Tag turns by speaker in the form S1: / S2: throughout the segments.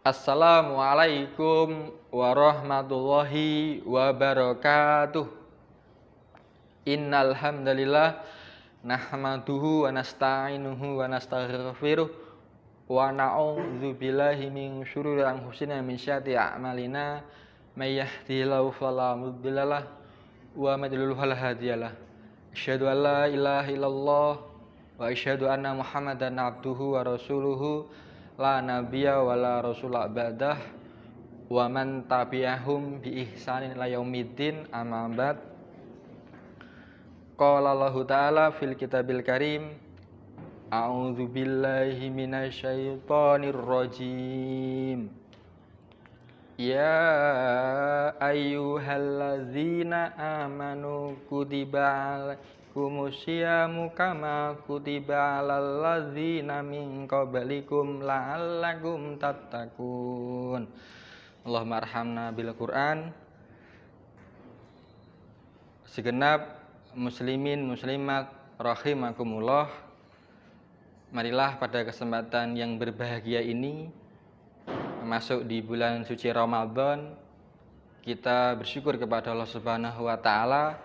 S1: Assalamualaikum warahmatullahi wabarakatuh. Innal hamdalillah nahmaduhu wa nasta'inuhu wa nastaghfiruh wa na'udzu billahi min syururi anfusina min syarri a'malina may yahdihillahu fala mudhillalah wa may yudlil fala hadiyalah. Asyhadu an la ilaha illallah wa asyhadu anna Muhammadan abduhu wa rasuluhu la nabiyya wa la rasula ba'dah wa man tabi'ahum bi ihsanin ila yaumiddin amma ba'd. Qala Allahu ta'ala fil kitabil karim a'udzu billahi minasyaitonir rajim. Ya ayyuhalladzina amanu kutiba alaikumusyamu kama kutiba alal ladzina min qablikum la'allakum tattaqun. Allahumma arhamna bil Qur'an. Segenap muslimin muslimat rahimakumullah, marilah pada kesempatan yang berbahagia ini, masuk di bulan suci Ramadan, kita bersyukur kepada Allah Subhanahu wa taala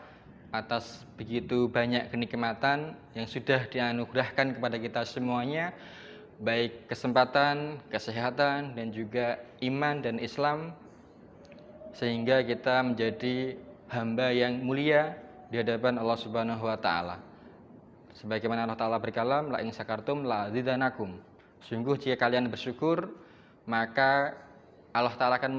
S1: atas begitu banyak kenikmatan yang sudah dianugerahkan kepada kita semuanya, baik kesempatan, kesehatan, dan juga iman dan Islam, sehingga kita menjadi hamba yang mulia di hadapan Allah Subhanahu wa taala. Sebagaimana Allah Ta'ala berkalam, la in syakartum la zidanakum. Sungguh jika kalian bersyukur, maka Allah Ta'ala akan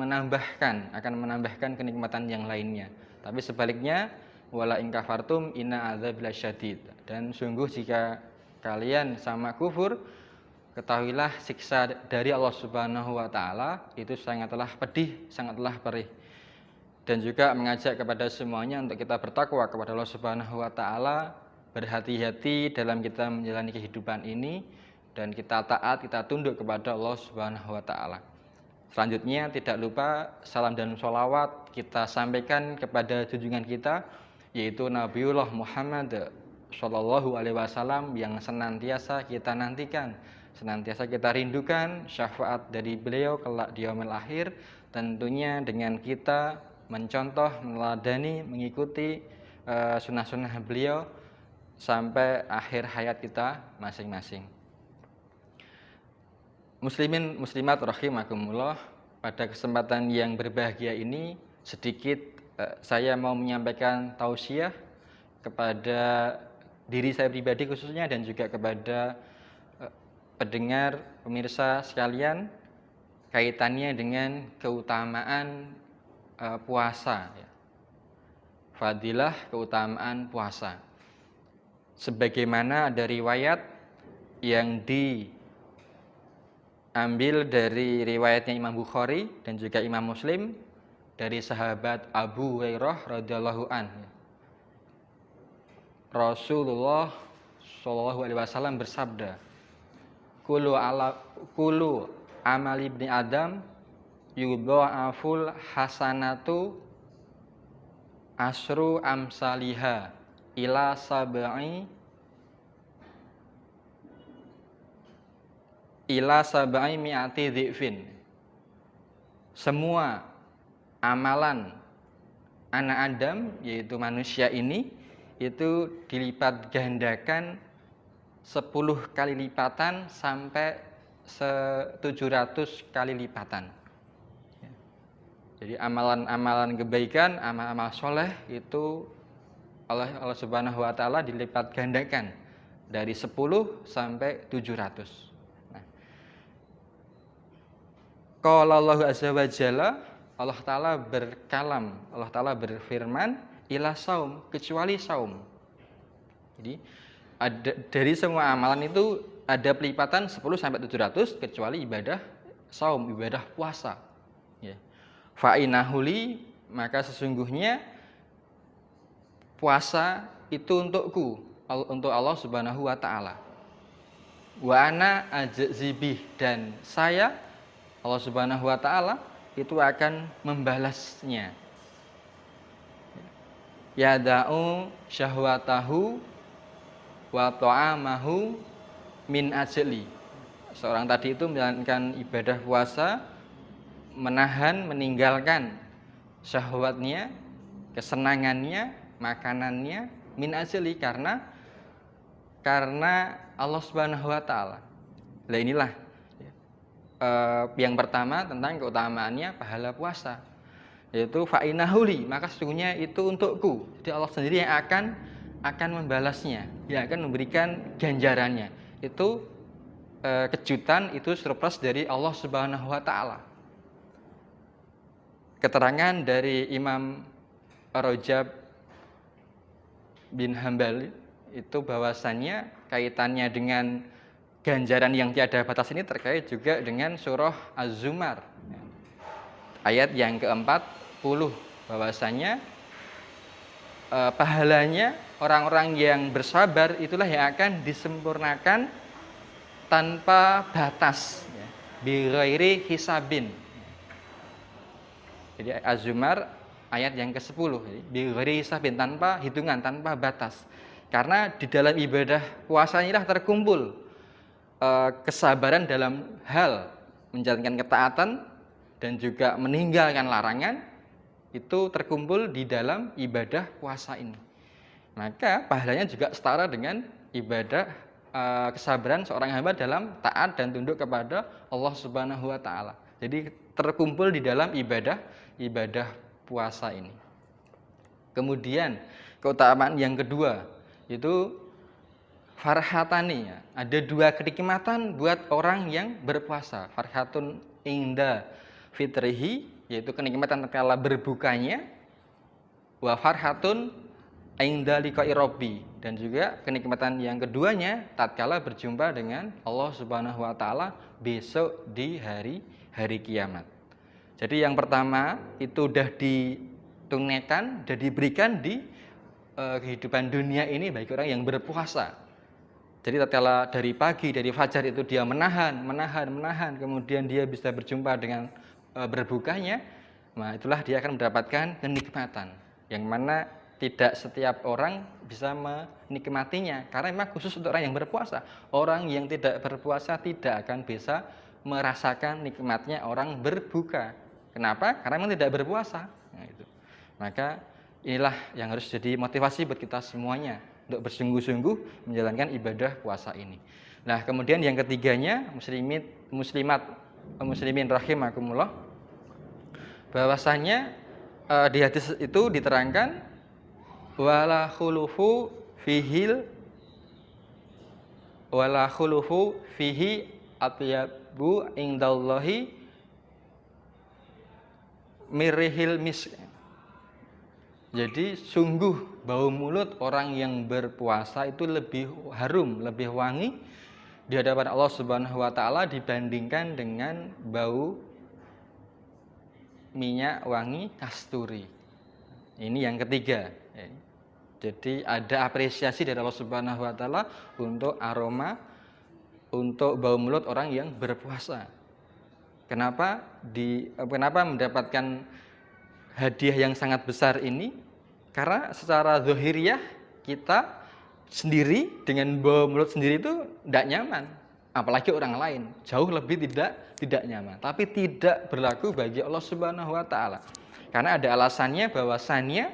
S1: menambahkan kenikmatan yang lainnya. Tapi sebaliknya, wala in kafartum inna adzabil syadid. Dan sungguh jika kalian sama kufur, ketahuilah siksa dari Allah Subhanahu wa taala itu sangatlah pedih, sangatlah perih. Dan juga mengajak kepada semuanya untuk kita bertakwa kepada Allah Subhanahu wa taala, berhati-hati dalam kita menjalani kehidupan ini, dan kita taat, kita tunduk kepada Allah Subhanahu wa taala. Selanjutnya tidak lupa salam dan sholawat kita sampaikan kepada junjungan kita, yaitu Nabiullah Muhammad Shallallahu alaihi wasallam, yang senantiasa kita nantikan, senantiasa kita rindukan syafaat dari beliau kelak di yaumil akhir, tentunya dengan kita mencontoh, meneladani, mengikuti sunnah-sunnah beliau sampai akhir hayat kita masing-masing. Muslimin muslimat rahimakumullah, pada kesempatan yang berbahagia ini sedikit saya mau menyampaikan tausiah kepada diri saya pribadi khususnya, dan juga kepada pendengar pemirsa sekalian, kaitannya dengan keutamaan puasa, fadilah keutamaan puasa. Sebagaimana ada riwayat yang diambil dari riwayatnya Imam Bukhari dan juga Imam Muslim dari sahabat Abu Hurairah radhiyallahu anhu. Rasulullah Shallallahu alaihi wasallam bersabda, Kullu amali ibni Adam yudha'aful hasanatu asru amsaliha ila sab'i mi'ati dhi'fin. Semua amalan anak Adam, yaitu manusia ini, itu dilipat gandakan 10 kali lipatan sampai 700 kali lipatan. Jadi amalan-amalan kebaikan, amal-amal soleh itu Allah Subhanahu wa taala dilipat gandakan dari 10 sampai 700. Nah, qala Allah azza wa jalla, Allah taala berkalam, Allah taala berfirman, ila saum, kecuali saum. Jadi dari semua amalan itu ada pelipatan 10 sampai 700 kecuali ibadah saum, ibadah puasa. Ya. Fa inahuli, maka sesungguhnya puasa itu untukku, untuk Allah Subhanahu wa taala. Wa ana ajzibih, dan saya Allah Subhanahu wa taala itu akan membalasnya. Yada'u syahwatahu wa ta'amahu min ajli. Seorang tadi itu menjalankan ibadah puasa menahan, meninggalkan syahwatnya, kesenangannya, makanannya min ajli karena Allah Subhanahu wa taala. Nah, inilah yang pertama tentang keutamaannya pahala puasa, yaitu fa'inahuli, maka sesungguhnya itu untukku. Jadi Allah sendiri yang akan membalasnya, yang akan memberikan ganjarannya. Itu kejutan, itu surprise dari Allah Subhanahu wa taala. Keterangan dari Imam Rajab bin Hambal itu bahwasannya kaitannya dengan ganjaran yang tiada batas ini terkait juga dengan surah Az-Zumar ayat yang ke-40, bahwasannya pahalanya orang-orang yang bersabar itulah yang akan disempurnakan tanpa batas, bi ghairi hisabin. Jadi Az-Zumar ayat yang ke-10, bi ghairi hisabin, tanpa hitungan, tanpa batas. Karena di dalam ibadah puasanya lah terkumpul kesabaran dalam hal menjalankan ketaatan dan juga meninggalkan larangan, itu terkumpul di dalam ibadah puasa ini. Maka pahalanya juga setara dengan ibadah kesabaran seorang hamba dalam taat dan tunduk kepada Allah Subhanahu wa taala. Jadi terkumpul di dalam ibadah puasa ini. Kemudian keutamaan yang kedua itu farhatani, ya. Ada dua kenikmatan buat orang yang berpuasa. Farhatun inda fitrihi, yaitu kenikmatan tatkala berbukanya, wa farhatun inda liqa'i rabbi, dan juga kenikmatan yang keduanya tatkala berjumpa dengan Allah Subhanahu wa taala besok di hari kiamat. Jadi yang pertama itu sudah ditunaikan, sudah diberikan di kehidupan dunia ini bagi orang yang berpuasa. Jadi tatkala dari pagi, dari fajar itu dia menahan, kemudian dia bisa berjumpa dengan berbukanya, nah itulah dia akan mendapatkan kenikmatan yang mana tidak setiap orang bisa menikmatinya, karena memang khusus untuk orang yang berpuasa. Orang yang tidak berpuasa tidak akan bisa merasakan nikmatnya orang berbuka. Kenapa? Karena memang tidak berpuasa. Nah, itu. Maka inilah yang harus jadi motivasi buat kita semuanya untuk bersungguh-sungguh menjalankan ibadah puasa ini. Nah, kemudian yang ketiganya, muslimin rahimakumullah, bahwasanya di hadis itu diterangkan wala khulufu fihi atyabu indallahi mirihil misk. Jadi sungguh bau mulut orang yang berpuasa itu lebih harum, lebih wangi di hadapan Allah Subhanahu wa taala dibandingkan dengan bau minyak wangi kasturi. Ini yang ketiga. Jadi ada apresiasi dari Allah Subhanahu wa taala untuk aroma, untuk bau mulut orang yang berpuasa. Kenapa mendapatkan hadiah yang sangat besar ini? Karena secara zahiriyah kita sendiri dengan bau mulut sendiri itu tidak nyaman, apalagi orang lain jauh lebih tidak nyaman. Tapi tidak berlaku bagi Allah Subhanahu wa taala. Karena ada alasannya, bahwasannya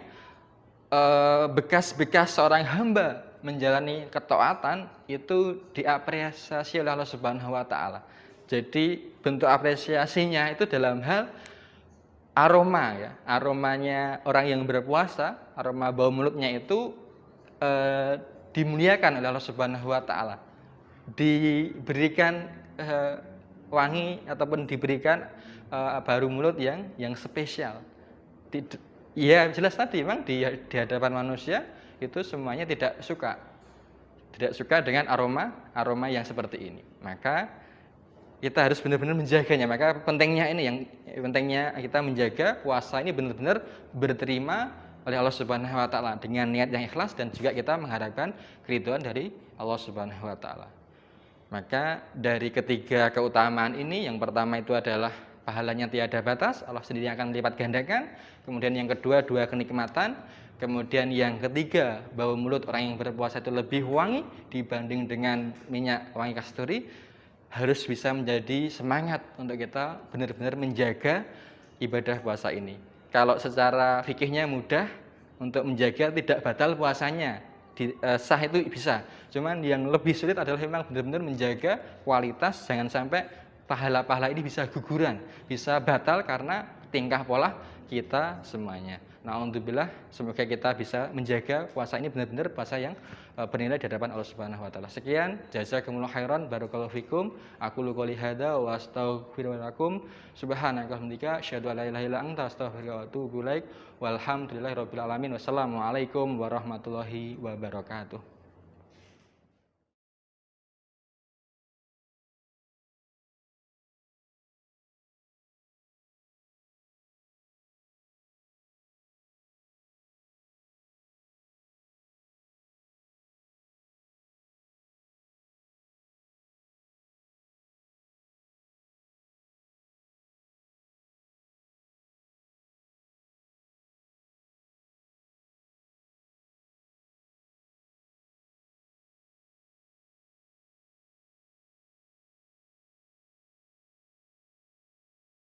S1: bekas-bekas seorang hamba menjalani ketaatan itu diapresiasi oleh Allah Subhanahu wa taala. Jadi bentuk apresiasinya itu dalam hal aroma, ya. Aromanya orang yang berpuasa, aroma bau mulutnya itu dimuliakan oleh Allah Subhanahu wa taala. Diberikan wangi ataupun diberikan bau mulut yang spesial. Ya jelas tadi memang di hadapan manusia itu semuanya tidak suka dengan aroma yang seperti ini. Maka kita harus benar-benar menjaganya. Maka pentingnya kita menjaga puasa ini benar-benar berterima oleh Allah Subhanahu wa taala dengan niat yang ikhlas, dan juga kita mengharapkan keridhaan dari Allah Subhanahu wa taala. Maka dari ketiga keutamaan ini, yang pertama itu adalah pahalanya tiada batas, Allah sendiri akan melipat gandakan. Kemudian yang kedua, dua kenikmatan. Kemudian yang ketiga, bau mulut orang yang berpuasa itu lebih wangi dibanding dengan minyak wangi kasturi. harus bisa menjadi semangat untuk kita benar-benar menjaga ibadah puasa ini. Kalau secara fikihnya mudah untuk menjaga tidak batal puasanya, sah itu bisa. Cuman yang lebih sulit adalah memang benar-benar menjaga kualitas, jangan sampai pahala-pahala ini bisa guguran, bisa batal karena tingkah pola kita semuanya. Alhamdulillah, semoga kita bisa menjaga puasa ini benar-benar puasa yang bernilai di hadapan Allah Subhanahu wa taala. Sekian, jazakumullah khairan, barakallahu fikum. Aku qouli hadza wa astaghfiru lakum. Subhanaka hamdika asyhadu an la ilaha illa anta astaghfiruka wa atubu ilaik. Walhamdulillahirabbil alamin. Wassalamualaikum warahmatullahi wabarakatuh.